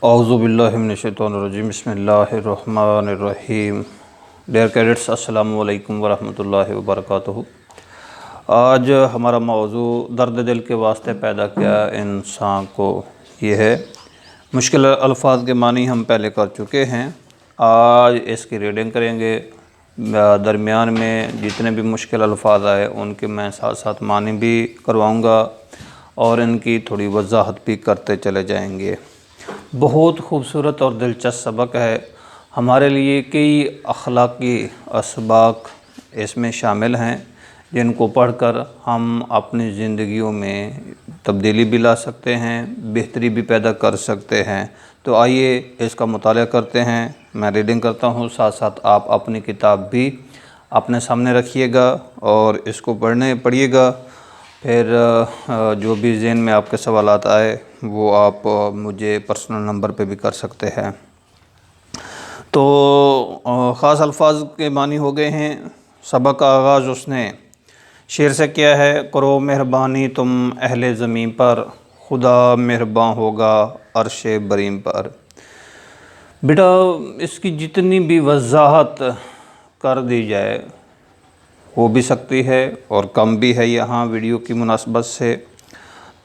اعوذ باللہ من الشیطان الرجیم، بسم اللہ الرحمن الرحیم۔ ڈیئر کیڈٹس، السلام علیکم ورحمۃ اللہ وبرکاتہ۔ آج ہمارا موضوع درد دل کے واسطے پیدا کیا انسان کو یہ ہے۔ مشکل الفاظ کے معنی ہم پہلے کر چکے ہیں، آج اس کی ریڈنگ کریں گے۔ درمیان میں جتنے بھی مشکل الفاظ آئے ان کے میں ساتھ ساتھ معنی بھی کرواؤں گا اور ان کی تھوڑی وضاحت بھی کرتے چلے جائیں گے۔ بہت خوبصورت اور دلچسپ سبق ہے، ہمارے لیے کئی اخلاقی اسباق اس میں شامل ہیں جن کو پڑھ کر ہم اپنی زندگیوں میں تبدیلی بھی لا سکتے ہیں، بہتری بھی پیدا کر سکتے ہیں۔ تو آئیے اس کا مطالعہ کرتے ہیں۔ میں ریڈنگ کرتا ہوں، ساتھ ساتھ آپ اپنی کتاب بھی اپنے سامنے رکھیے گا اور اس کو پڑھیے گا۔ پھر جو بھی ذہن میں آپ کے سوالات آئے وہ آپ مجھے پرسنل نمبر پہ بھی کر سکتے ہیں۔ تو خاص الفاظ کے معنی ہو گئے ہیں۔ سبق کا آغاز اس نے شعر سے کیا ہے: کرو مہربانی تم اہل زمین پر، خدا مہرباں ہوگا عرش بریم پر۔ بیٹا اس کی جتنی بھی وضاحت کر دی جائے ہو بھی سکتی ہے اور کم بھی ہے یہاں ویڈیو کی مناسبت سے،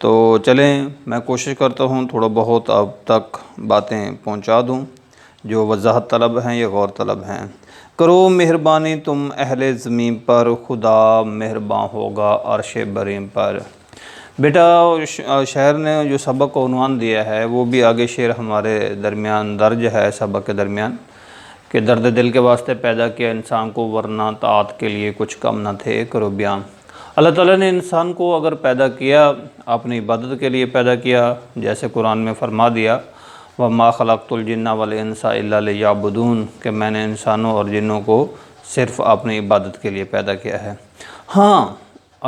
تو چلیں میں کوشش کرتا ہوں تھوڑا بہت اب تک باتیں پہنچا دوں جو وضاحت طلب ہیں یا غور طلب ہیں۔ کرو مہربانی تم اہل زمین پر، خدا مہرباں ہوگا عرش بریم پر۔ بیٹا شاعر نے جو سبق کو عنوان دیا ہے وہ بھی آگے شعر ہمارے درمیان درج ہے سبق کے درمیان، کہ درد دل کے واسطے پیدا کیا انسان کو ورنہ طاعت کے لیے کچھ کم نہ تھے، کرو بیان۔ اللہ تعالیٰ نے انسان کو اگر پیدا کیا اپنی عبادت کے لیے پیدا کیا، جیسے قرآن میں فرما دیا وَمَا خَلَقْتُ الْجِنَّ وَالْإِنسَ إِلَّا لِيَعْبُدُونِ، کہ میں نے انسانوں اور جنوں کو صرف اپنی عبادت کے لیے پیدا کیا ہے۔ ہاں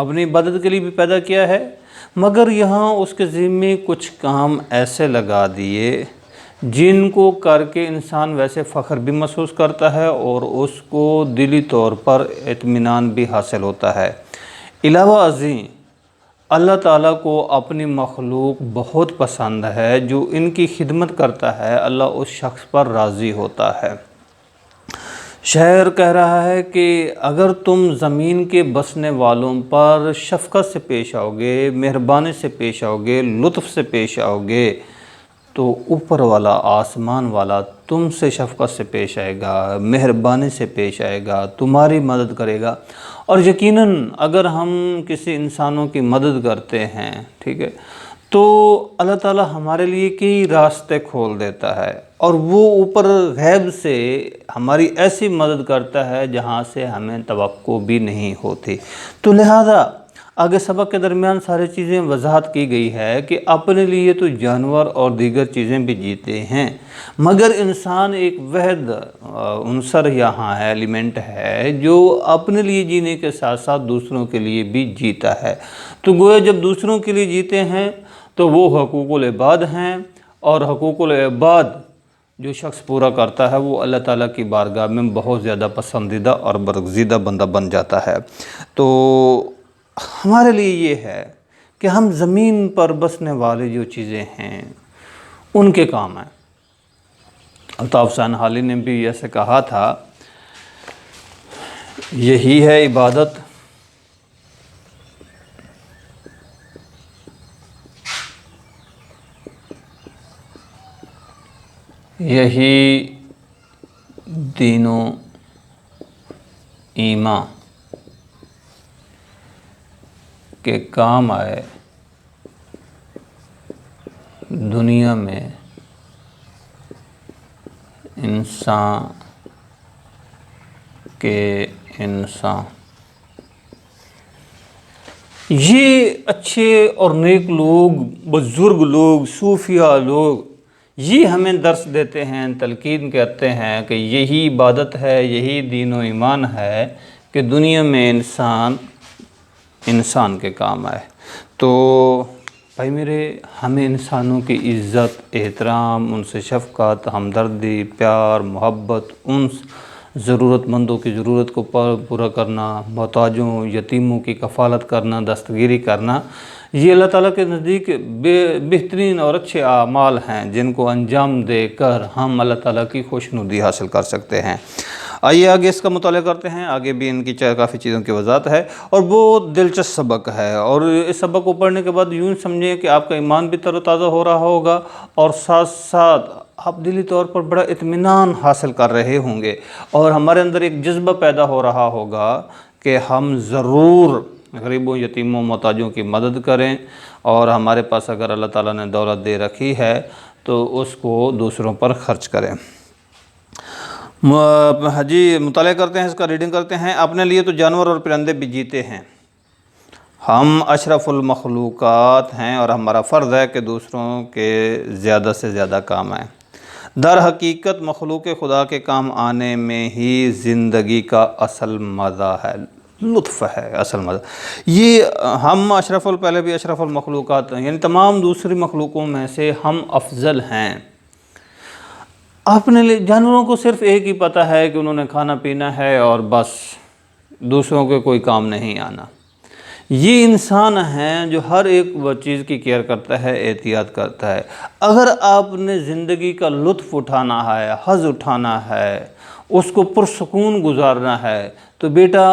اپنی عبادت کے لیے بھی پیدا کیا ہے، مگر یہاں اس کے ذمے کچھ کام ایسے لگا دیے جن کو کر کے انسان ویسے فخر بھی محسوس کرتا ہے اور اس کو دلی طور پر اطمینان بھی حاصل ہوتا ہے۔ علاوہ ازیں اللہ تعالیٰ کو اپنی مخلوق بہت پسند ہے، جو ان کی خدمت کرتا ہے اللہ اس شخص پر راضی ہوتا ہے۔ شاعر کہہ رہا ہے کہ اگر تم زمین کے بسنے والوں پر شفقت سے پیش آؤ گے، مہربانی سے پیش آؤ گے، لطف سے پیش آؤ گے، تو اوپر والا آسمان والا تم سے شفقت سے پیش آئے گا، مہربانی سے پیش آئے گا، تمہاری مدد کرے گا۔ اور یقیناً اگر ہم کسی انسانوں کی مدد کرتے ہیں، ٹھیک ہے، تو اللہ تعالیٰ ہمارے لیے کئی راستے کھول دیتا ہے اور وہ اوپر غیب سے ہماری ایسی مدد کرتا ہے جہاں سے ہمیں توقع بھی نہیں ہوتی۔ تو لہذا آگے سبق کے درمیان ساری چیزیں وضاحت کی گئی ہے کہ اپنے لیے تو جانور اور دیگر چیزیں بھی جیتے ہیں، مگر انسان ایک واحد عنصر یہاں ہے، ایلیمنٹ ہے، جو اپنے لیے جینے کے ساتھ ساتھ دوسروں کے لیے بھی جیتا ہے۔ تو گویا جب دوسروں کے لیے جیتے ہیں تو وہ حقوق العباد ہیں، اور حقوق العباد جو شخص پورا کرتا ہے وہ اللہ تعالیٰ کی بارگاہ میں بہت زیادہ پسندیدہ اور برگزیدہ بندہ بن جاتا ہے۔ تو ہمارے لیے یہ ہے کہ ہم زمین پر بسنے والی جو چیزیں ہیں ان کے کام ہیں۔ الطاف حسین حالی نے بھی ایسے کہا تھا، یہی ہے عبادت، یہی دین و ایمان کے کام آئے دنیا میں انسان کے انسان۔ یہ اچھے اور نیک لوگ، بزرگ لوگ، صوفیاء لوگ یہ ہمیں درس دیتے ہیں، تلقین کرتے ہیں کہ یہی عبادت ہے، یہی دین و ایمان ہے کہ دنیا میں انسان کے کام آئے۔ تو بھائی میرے، ہمیں انسانوں کی عزت، احترام، ان سے شفقت، ہمدردی، پیار، محبت، انس، ضرورت مندوں کی ضرورت کو پورا کرنا، محتاجوں، یتیموں کی کفالت کرنا، دستگیری کرنا، یہ اللہ تعالیٰ کے نزدیک بہترین اور اچھے اعمال ہیں جن کو انجام دے کر ہم اللہ تعالیٰ کی خوشنودی حاصل کر سکتے ہیں۔ آئیے آگے اس کا مطالعہ کرتے ہیں، آگے بھی ان کی کافی چیزوں کی وضاحت ہے اور بہت دلچسپ سبق ہے، اور اس سبق کو پڑھنے کے بعد یوں سمجھیں کہ آپ کا ایمان بھی تر و تازہ ہو رہا ہوگا اور ساتھ ساتھ آپ دلی طور پر بڑا اطمینان حاصل کر رہے ہوں گے، اور ہمارے اندر ایک جذبہ پیدا ہو رہا ہوگا کہ ہم ضرور غریبوں، یتیموں، محتاجوں کی مدد کریں، اور ہمارے پاس اگر اللہ تعالیٰ نے دولت دے رکھی ہے تو اس کو دوسروں پر خرچ کریں۔ جی مطالعہ کرتے ہیں، اس کا ریڈنگ کرتے ہیں۔ اپنے لیے تو جانور اور پرندے بھی جیتے ہیں، ہم اشرف المخلوقات ہیں اور ہمارا فرض ہے کہ دوسروں کے زیادہ سے زیادہ کام آئیں۔ در حقیقت مخلوق خدا کے کام آنے میں ہی زندگی کا اصل مزہ ہے، لطف ہے، اصل مزہ۔ یہ ہم پہلے بھی اشرف المخلوقات ہیں، یعنی تمام دوسری مخلوقوں میں سے ہم افضل ہیں۔ اپنے لیے جانوروں کو صرف ایک ہی پتہ ہے کہ انہوں نے کھانا پینا ہے اور بس، دوسروں کے کوئی کام نہیں آنا۔ یہ انسان ہیں جو ہر ایک چیز کی کیئر کرتا ہے، احتیاط کرتا ہے۔ اگر آپ نے زندگی کا لطف اٹھانا ہے، حظ اٹھانا ہے، اس کو پرسکون گزارنا ہے، تو بیٹا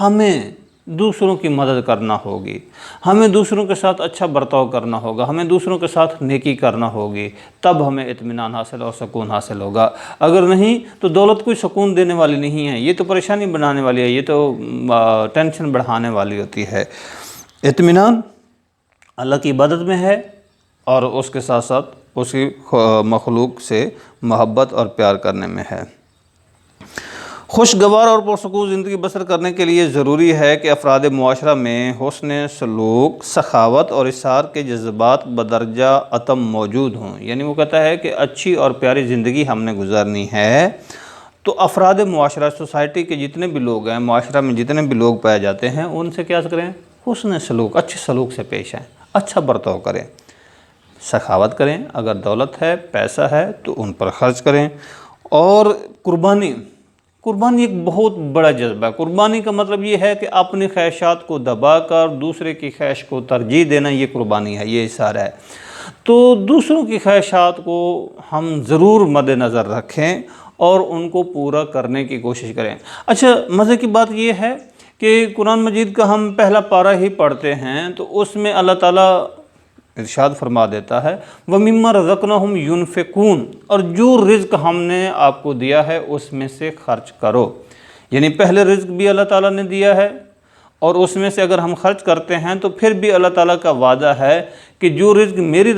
ہمیں دوسروں کی مدد کرنا ہوگی، ہمیں دوسروں کے ساتھ اچھا برتاؤ کرنا ہوگا، ہمیں دوسروں کے ساتھ نیکی کرنا ہوگی، تب ہمیں اطمینان حاصل اور سکون حاصل ہوگا۔ اگر نہیں تو دولت کوئی سکون دینے والی نہیں ہے، یہ تو پریشانی بنانے والی ہے، یہ تو ٹینشن بڑھانے والی ہوتی ہے۔ اطمینان اللہ کی عبادت میں ہے اور اس کے ساتھ ساتھ اس کی مخلوق سے محبت اور پیار کرنے میں ہے۔ خوشگوار اور پرسکون زندگی بسر کرنے کے لیے ضروری ہے کہ افراد معاشرہ میں حسن سلوک، سخاوت اور اظہار کے جذبات بدرجہ عتم موجود ہوں۔ یعنی وہ کہتا ہے کہ اچھی اور پیاری زندگی ہم نے گزارنی ہے تو افراد معاشرہ، سوسائٹی کے جتنے بھی لوگ ہیں، معاشرہ میں جتنے بھی لوگ پائے جاتے ہیں، ان سے کیا کریں؟ حسن سلوک، اچھے سلوک سے پیش آئیں، اچھا برتاؤ کریں، سخاوت کریں، اگر دولت ہے، پیسہ ہے تو ان پر خرچ کریں، اور قربانی ایک بہت بڑا جذبہ ہے۔ قربانی کا مطلب یہ ہے کہ اپنی خواہشات کو دبا کر دوسرے کی خواہش کو ترجیح دینا، یہ قربانی ہے، یہ اظہار ہے۔ تو دوسروں کی خواہشات کو ہم ضرور مد نظر رکھیں اور ان کو پورا کرنے کی کوشش کریں۔ اچھا، مزے کی بات یہ ہے کہ قرآن مجید کا ہم پہلا پارہ ہی پڑھتے ہیں تو اس میں اللہ تعالیٰ ارشاد فرما دیتا ہے وَمِمَّا رَزَقْنَاهُمْ يُنْفِقُونَ، اور جو رزق ہم نے آپ کو دیا ہے اس میں سے خرچ کرو۔ یعنی پہلے رزق بھی اللہ تعالیٰ نے دیا ہے اور اس میں سے اگر ہم خرچ کرتے ہیں تو پھر بھی اللہ تعالیٰ کا وعدہ ہے کہ جو رزق میرے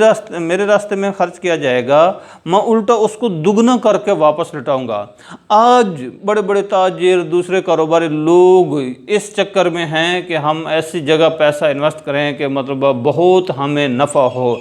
راستے میں خرچ کیا جائے گا، میں الٹا اس کو دگنا کر کے واپس لٹاؤں گا۔ آج بڑے بڑے تاجر، دوسرے کاروباری لوگ اس چکر میں ہیں کہ ہم ایسی جگہ پیسہ انویسٹ کریں کہ مطلب بہت ہمیں نفع ہو،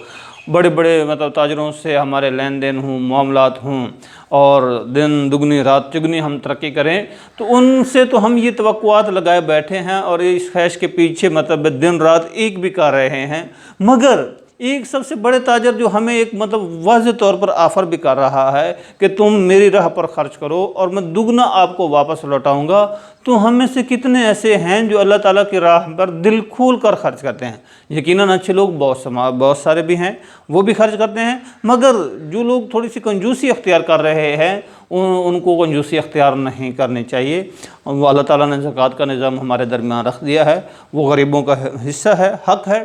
بڑے بڑے تاجروں سے ہمارے لین دین ہوں، معاملات ہوں، اور دن دگنی رات چگنی ہم ترقی کریں، تو ان سے تو ہم یہ توقعات لگائے بیٹھے ہیں اور اس خواہش کے پیچھے دن رات ایک بھی کر رہے ہیں۔ مگر ایک سب سے بڑے تاجر جو ہمیں ایک واضح طور پر آفر بھی کر رہا ہے کہ تم میری راہ پر خرچ کرو اور میں دگنا آپ کو واپس لوٹاؤں گا، تو ہم میں سے کتنے ایسے ہیں جو اللہ تعالیٰ کی راہ پر دل کھول کر خرچ کرتے ہیں؟ یقیناً اچھے لوگ بہت سارے بھی ہیں، وہ بھی خرچ کرتے ہیں، مگر جو لوگ تھوڑی سی کنجوسی اختیار کر رہے ہیں ان کو کنجوسی اختیار نہیں کرنی چاہیے۔ وہ اللہ تعالیٰ نے زکوٰۃ کا نظام ہمارے درمیان رکھ دیا ہے، وہ غریبوں کا حصہ ہے، حق ہے،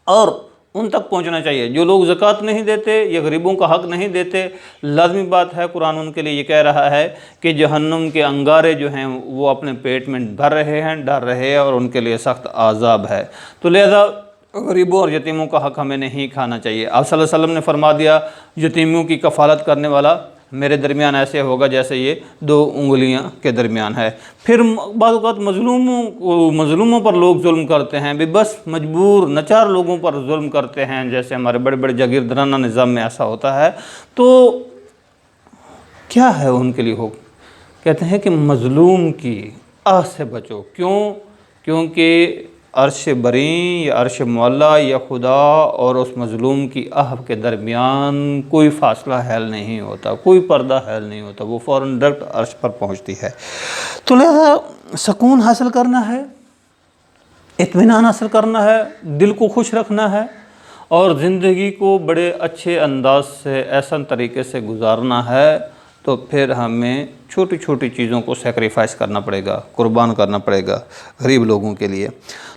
اور ان تک پہنچنا چاہیے۔ جو لوگ زکوٰۃ نہیں دیتے یا غریبوں کا حق نہیں دیتے، لازمی بات ہے قرآن ان کے لیے یہ کہہ رہا ہے کہ جہنم کے انگارے جو ہیں وہ اپنے پیٹ میں بھر رہے ہیں، ڈر رہے ہیں، اور ان کے لیے سخت عذاب ہے۔ تو لہذا غریبوں اور یتیموں کا حق ہمیں نہیں کھانا چاہیے۔ آپ صلی اللہ علیہ وسلم نے فرما دیا یتیموں کی کفالت کرنے والا میرے درمیان ایسے ہوگا جیسے یہ 2 انگلیاں کے درمیان ہے۔ پھر بعض اوقات مظلوموں پر لوگ ظلم کرتے ہیں، بس مجبور نچار لوگوں پر ظلم کرتے ہیں، جیسے ہمارے بڑے بڑے جاگیردارانہ نظام میں ایسا ہوتا ہے۔ تو کیا ہے ان کے لیے کہتے ہیں کہ مظلوم کی آہ سے بچو۔ کیونکہ عرش بریں یا عرش معلیٰ یا خدا اور اس مظلوم کی آہ کے درمیان کوئی فاصلہ حائل نہیں ہوتا، کوئی پردہ حائل نہیں ہوتا، وہ فوراً ڈائریکٹ عرش پر پہنچتی ہے۔ تو لہذا سکون حاصل کرنا ہے، اطمینان حاصل کرنا ہے، دل کو خوش رکھنا ہے اور زندگی کو بڑے اچھے انداز سے ایسا طریقے سے گزارنا ہے، تو پھر ہمیں چھوٹی چھوٹی چیزوں کو سیکریفائس کرنا پڑے گا، قربان کرنا پڑے گا غریب لوگوں کے لیے۔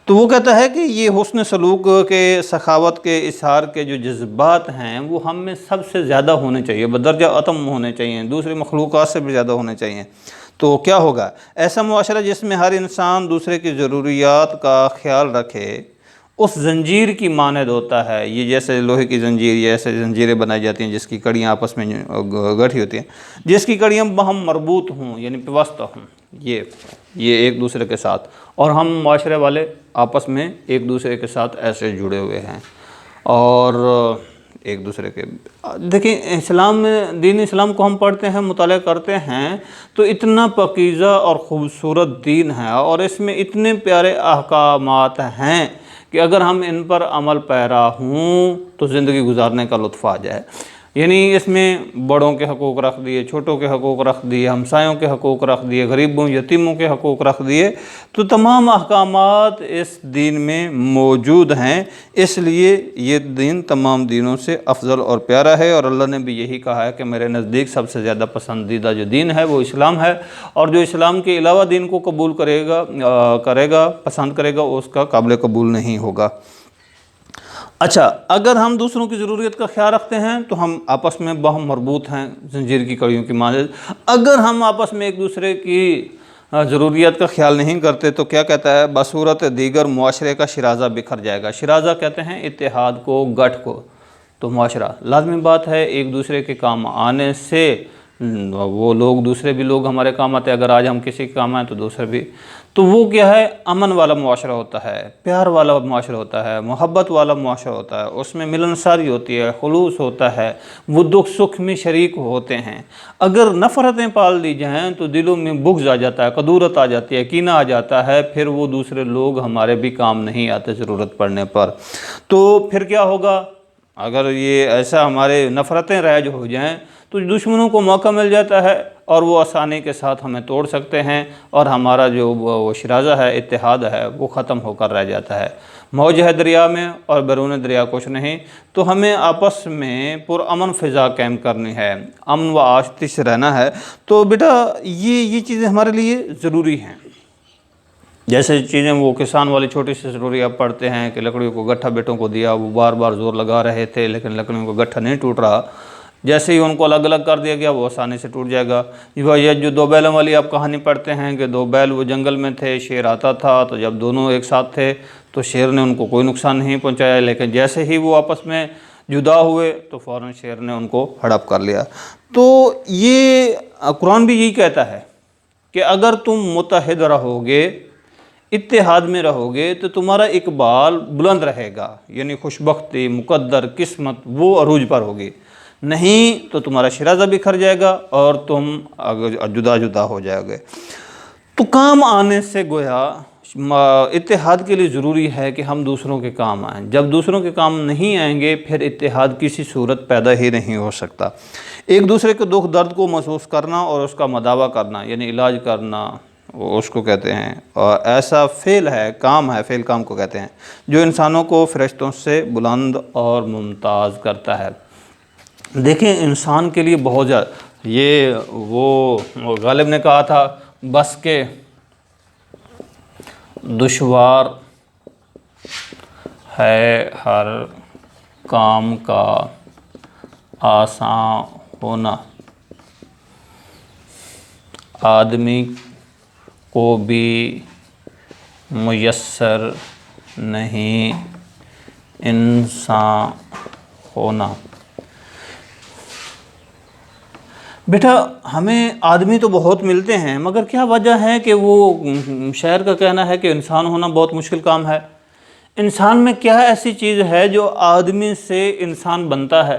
تو وہ کہتا ہے کہ یہ حسن سلوک کے، سخاوت کے، اظہار کے جو جذبات ہیں وہ ہم میں سب سے زیادہ ہونے چاہیے، بدرجہ اتم ہونے چاہیے، دوسری مخلوقات سے بھی زیادہ ہونے چاہیے۔ تو کیا ہوگا؟ ایسا معاشرہ جس میں ہر انسان دوسرے کی ضروریات کا خیال رکھے، اس زنجیر کی مانند ہوتا ہے۔ یہ جیسے لوہے کی زنجیر، یہ ایسے زنجیریں بنائی جاتی ہیں جس کی کڑیاں آپس میں گٹھی ہوتی ہیں، جس کی کڑیاں باہم مربوط ہوں، یعنی پیوستہ ہوں، یہ ایک دوسرے کے ساتھ، اور ہم معاشرے والے آپس میں ایک دوسرے کے ساتھ ایسے جڑے ہوئے ہیں، اور ایک دوسرے کے دیکھیں اسلام میں، دین اسلام کو ہم پڑھتے ہیں، مطالعہ کرتے ہیں، تو اتنا پاکیزہ اور خوبصورت دین ہے، اور اس میں اتنے پیارے احکامات ہیں کہ اگر ہم ان پر عمل پیرا ہوں تو زندگی گزارنے کا لطف آ جائے۔ یعنی اس میں بڑوں کے حقوق رکھ دیے، چھوٹوں کے حقوق رکھ دیے، ہمسایوں کے حقوق رکھ دیے، غریبوں یتیموں کے حقوق رکھ دیے، تو تمام احکامات اس دین میں موجود ہیں۔ اس لیے یہ دین تمام دینوں سے افضل اور پیارا ہے، اور اللہ نے بھی یہی کہا ہے کہ میرے نزدیک سب سے زیادہ پسندیدہ جو دین ہے وہ اسلام ہے، اور جو اسلام کے علاوہ دین کو قبول کرے گا، پسند کرے گا، اس کا قابل قبول نہیں ہوگا۔ اچھا، اگر ہم دوسروں کی ضروریت کا خیال رکھتے ہیں تو ہم آپس میں باہم مربوط ہیں زنجیر کی کڑیوں کی مانند۔ اگر ہم آپس میں ایک دوسرے کی ضروریات کا خیال نہیں کرتے تو کیا کہتا ہے؟ بصورت دیگر معاشرے کا شرازہ بکھر جائے گا۔ شرازہ کہتے ہیں اتحاد کو، گٹھ کو۔ تو معاشرہ، لازمی بات ہے ایک دوسرے کے کام آنے سے وہ لوگ، دوسرے بھی لوگ ہمارے کام آتے ہیں۔ اگر آج ہم کسی کے کام آئیں تو دوسرے بھی، تو وہ کیا ہے؟ امن والا معاشرہ ہوتا ہے، پیار والا معاشرہ ہوتا ہے، محبت والا معاشرہ ہوتا ہے، اس میں ملنساری ہوتی ہے، خلوص ہوتا ہے، وہ دکھ سکھ میں شریک ہوتے ہیں۔ اگر نفرتیں پال دی جائیں تو دلوں میں بغض آ جاتا ہے، کدورت آ جاتی ہے، کینہ آ جاتا ہے، پھر وہ دوسرے لوگ ہمارے بھی کام نہیں آتے ضرورت پڑنے پر۔ تو پھر کیا ہوگا؟ اگر یہ ایسا ہمارے نفرتیں رائج ہو جائیں تو دشمنوں کو موقع مل جاتا ہے، اور وہ آسانی کے ساتھ ہمیں توڑ سکتے ہیں، اور ہمارا جو وہ شرازہ ہے، اتحاد ہے، وہ ختم ہو کر رہ جاتا ہے۔ موج ہے دریا میں اور بیرون دریا کچھ نہیں، تو ہمیں آپس میں پرامن فضا قائم کرنی ہے، امن و آشتی سے رہنا ہے۔ تو بیٹا یہ چیزیں ہمارے لیے ضروری ہیں۔ جیسے چیزیں وہ کسان والی چھوٹی سی ضروری آپ پڑھتے ہیں کہ لکڑیوں کو گٹھا بیٹوں کو دیا، وہ بار بار زور لگا رہے تھے لیکن لکڑیوں کو گٹھا نہیں ٹوٹ رہا، جیسے ہی ان کو الگ الگ کر دیا گیا وہ آسانی سے ٹوٹ جائے گا۔ یہ جو دو بیلوں والی آپ کہانی پڑھتے ہیں کہ دو بیل وہ جنگل میں تھے، شیر آتا تھا، تو جب دونوں ایک ساتھ تھے تو شیر نے ان کو کوئی نقصان نہیں پہنچایا، لیکن جیسے ہی وہ آپس میں جدا ہوئے تو فوراً شیر نے ان کو ہڑپ کر لیا۔ تو یہ قرآن بھی یہی کہتا ہے کہ اگر تم متحد رہو گے، اتحاد میں رہو گے، تو تمہارا اقبال بلند رہے گا، یعنی خوشبختی، مقدر، قسمت وہ عروج پر ہوگی۔ نہیں تو تمہارا شرازہ بکھر جائے گا اور تم جدا جدا ہو جائے گے۔ تو کام آنے سے گویا اتحاد کے لیے ضروری ہے کہ ہم دوسروں کے کام آئیں۔ جب دوسروں کے کام نہیں آئیں گے پھر اتحاد کسی صورت پیدا ہی نہیں ہو سکتا۔ ایک دوسرے کے دکھ درد کو محسوس کرنا اور اس کا مداوع کرنا، یعنی علاج کرنا، اس کو کہتے ہیں، اور ایسا فعل ہے، کام ہے، فعل کام کو کہتے ہیں، جو انسانوں کو فرشتوں سے بلند اور ممتاز کرتا ہے۔ دیکھیں انسان کے لیے بہت زیادہ، یہ وہ غالب نے کہا تھا، بس کے دشوار ہے ہر کام کا آسان ہونا، آدمی کو بھی میسر نہیں انسان ہونا۔ بیٹا ہمیں آدمی تو بہت ملتے ہیں، مگر کیا وجہ ہے کہ وہ شاعر کا کہنا ہے کہ انسان ہونا بہت مشکل کام ہے۔ انسان میں کیا ایسی چیز ہے جو آدمی سے انسان بنتا ہے؟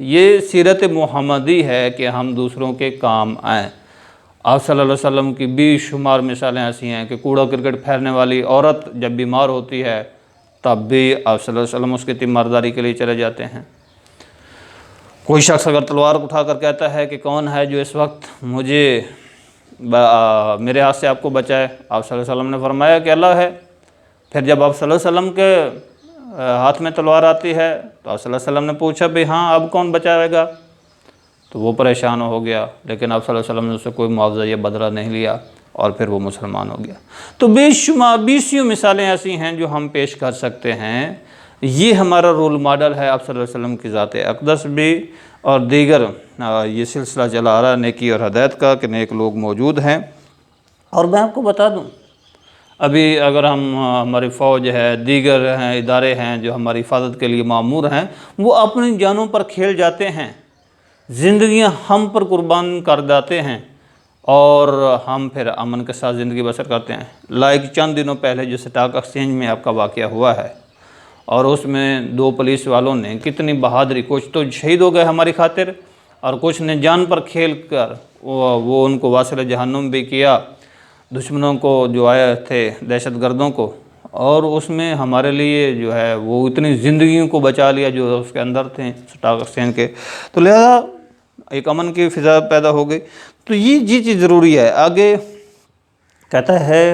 یہ سیرت محمدی ہے کہ ہم دوسروں کے کام آئیں۔ آپ صلی اللہ علیہ وسلم کی بے شمار مثالیں ایسی ہیں کہ کوڑا کرکٹ پھیرنے والی عورت جب بیمار ہوتی ہے تب بھی آپ صلی اللہ علیہ وسلم اس کی تیمارداری کے لیے چلے جاتے ہیں۔ کوئی شخص اگر تلوار اٹھا کر کہتا ہے کہ کون ہے جو اس وقت مجھے میرے ہاتھ سے آپ کو بچائے، آپ صلی اللہ علیہ وسلم نے فرمایا کہ اللہ ہے۔ پھر جب آپ صلی اللہ علیہ وسلم کے ہاتھ میں تلوار آتی ہے تو آپ صلی اللہ علیہ وسلم نے پوچھا بھی ہاں اب کون بچائے گا، تو وہ پریشان ہو گیا، لیکن آپ صلی اللہ علیہ وسلم نے اس سے کوئی معاوضہ یا بدلہ نہیں لیا اور پھر وہ مسلمان ہو گیا۔ تو بے شمار بیسیوں مثالیں ایسی ہیں جو ہم پیش کر سکتے ہیں۔ یہ ہمارا رول ماڈل ہے آپ صلی اللہ علیہ وسلم کی ذات اقدس بھی، اور دیگر یہ سلسلہ چلا آ رہا ہے نیکی اور ہدایت کا کہ نیک لوگ موجود ہیں۔ اور میں آپ کو بتا دوں، ابھی اگر ہماری فوج ہے، دیگر ہیں ادارے ہیں جو ہماری حفاظت کے لیے مامور ہیں، وہ اپنی جانوں پر کھیل جاتے ہیں، زندگیاں ہم پر قربان کر جاتے ہیں، اور ہم پھر امن کے ساتھ زندگی بسر کرتے ہیں۔ لائک چند دنوں پہلے جو سٹاک ایکسچینج میں آپ کا واقعہ ہوا ہے، اور اس میں 2 پولیس والوں نے کتنی بہادری، کچھ تو شہید ہو گئے ہماری خاطر اور کچھ نے جان پر کھیل کر وہ ان کو واصل جہنم بھی کیا، دشمنوں کو جو آئے تھے دہشت گردوں کو، اور اس میں ہمارے لیے جو ہے وہ اتنی زندگیوں کو بچا لیا جو اس کے اندر تھے سٹاک ایکسچینج کے۔ تو لہذا ایک امن کی فضا پیدا ہو گئی۔ تو یہ چیز ضروری ہے۔ آگے کہتا ہے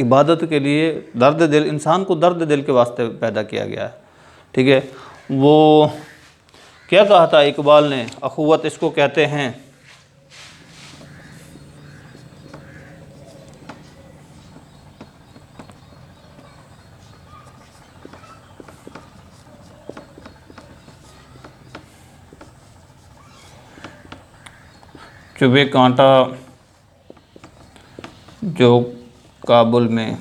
عبادت کے لیے درد دل، انسان کو درد دل کے واسطے پیدا کیا گیا ہے، ٹھیک ہے۔ وہ کیا کہا تھا اقبال نے، اخوت اس کو کہتے ہیں، چبھے کانٹا جو کابل میں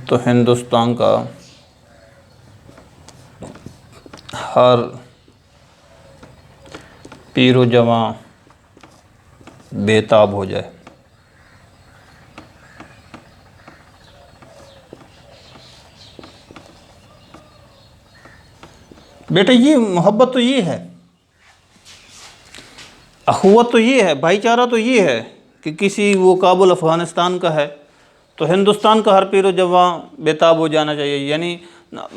تو ہندوستان کا ہر پیر و جواں بے تاب ہو جائے۔ بیٹا یہ محبت تو یہ ہے، اخوت تو یہ ہے، بھائی چارہ تو یہ ہے کہ کسی وہ کابل افغانستان کا ہے تو ہندوستان کا ہر پیر و جواں بے تاب ہو جانا چاہیے۔ یعنی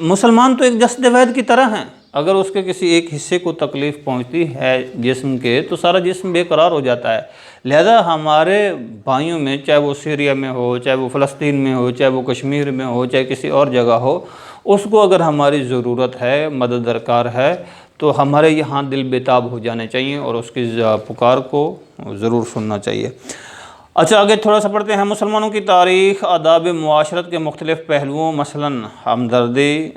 مسلمان تو ایک جسد واحد کی طرح ہیں، اگر اس کے کسی ایک حصے کو تکلیف پہنچتی ہے جسم کے تو سارا جسم بے قرار ہو جاتا ہے۔ لہذا ہمارے بھائیوں میں، چاہے وہ سیریا میں ہو، چاہے وہ فلسطین میں ہو، چاہے وہ کشمیر میں ہو، چاہے کسی اور جگہ ہو، اس کو اگر ہماری ضرورت ہے، مدد درکار ہے، تو ہمارے یہاں دل بےتاب ہو جانے چاہیے اور اس کی پکار کو ضرور سننا چاہیے۔ اچھا آگے تھوڑا سا پڑھتے ہیں۔ مسلمانوں کی تاریخ آداب معاشرت کے مختلف پہلوؤں مثلاً ہمدردی،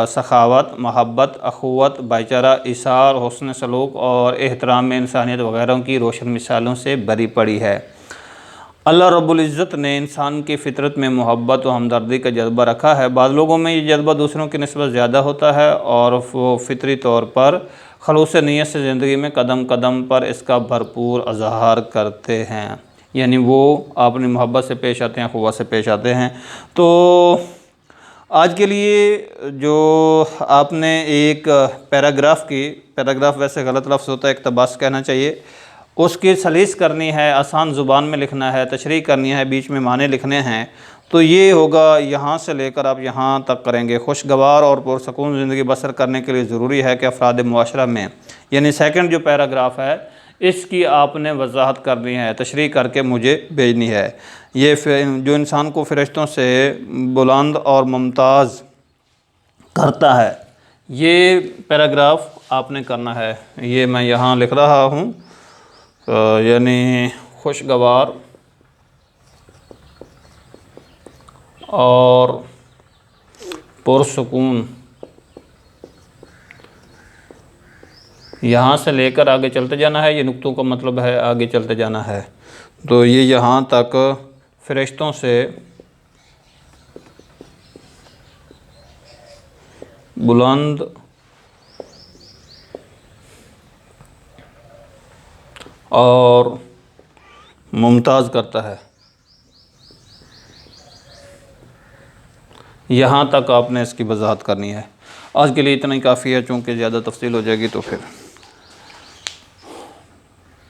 سخاوت، محبت، اخوت، بھائی چارہ، ایثار، حسن سلوک اور احترام انسانیت وغیرہ کی روشن مثالوں سے بھری پڑی ہے۔ اللہ رب العزت نے انسان کی فطرت میں محبت و ہمدردی کا جذبہ رکھا ہے۔ بعض لوگوں میں یہ جذبہ دوسروں کی نسبت زیادہ ہوتا ہے اور وہ فطری طور پر خلوص نیت سے زندگی میں قدم قدم پر اس کا بھرپور اظہار کرتے ہیں، یعنی وہ اپنی محبت سے پیش آتے ہیں، اخوت سے پیش آتے ہیں۔ تو آج کے لیے جو آپ نے ایک پیراگراف ویسے غلط لفظ ہوتا ہے، اقتباس کہنا چاہیے، اس کی سلیس کرنی ہے، آسان زبان میں لکھنا ہے، تشریح کرنی ہے، بیچ میں معنی لکھنے ہیں، تو یہ ہوگا یہاں سے لے کر آپ یہاں تک کریں گے۔ خوشگوار اور پرسکون زندگی بسر کرنے کے لیے ضروری ہے کہ افراد معاشرہ میں، یعنی سیکنڈ جو پیراگراف ہے اس کی آپ نے وضاحت کرنی ہے، تشریح کر کے مجھے بھیجنی ہے۔ یہ جو انسان کو فرشتوں سے بلند اور ممتاز کرتا ہے، یہ پیراگراف آپ نے کرنا ہے۔ یہ میں یہاں لکھ رہا ہوں، یعنی خوشگوار اور پرسکون، یہاں سے لے کر آگے چلتے جانا ہے، یہ نقطوں کا مطلب ہے آگے چلتے جانا ہے۔ تو یہ یہاں تک فرشتوں سے بلند اور ممتاز کرتا ہے، یہاں تک آپ نے اس کی وضاحت کرنی ہے۔ آج کے لیے اتنا ہی کافی ہے، چونکہ زیادہ تفصیل ہو جائے گی تو پھر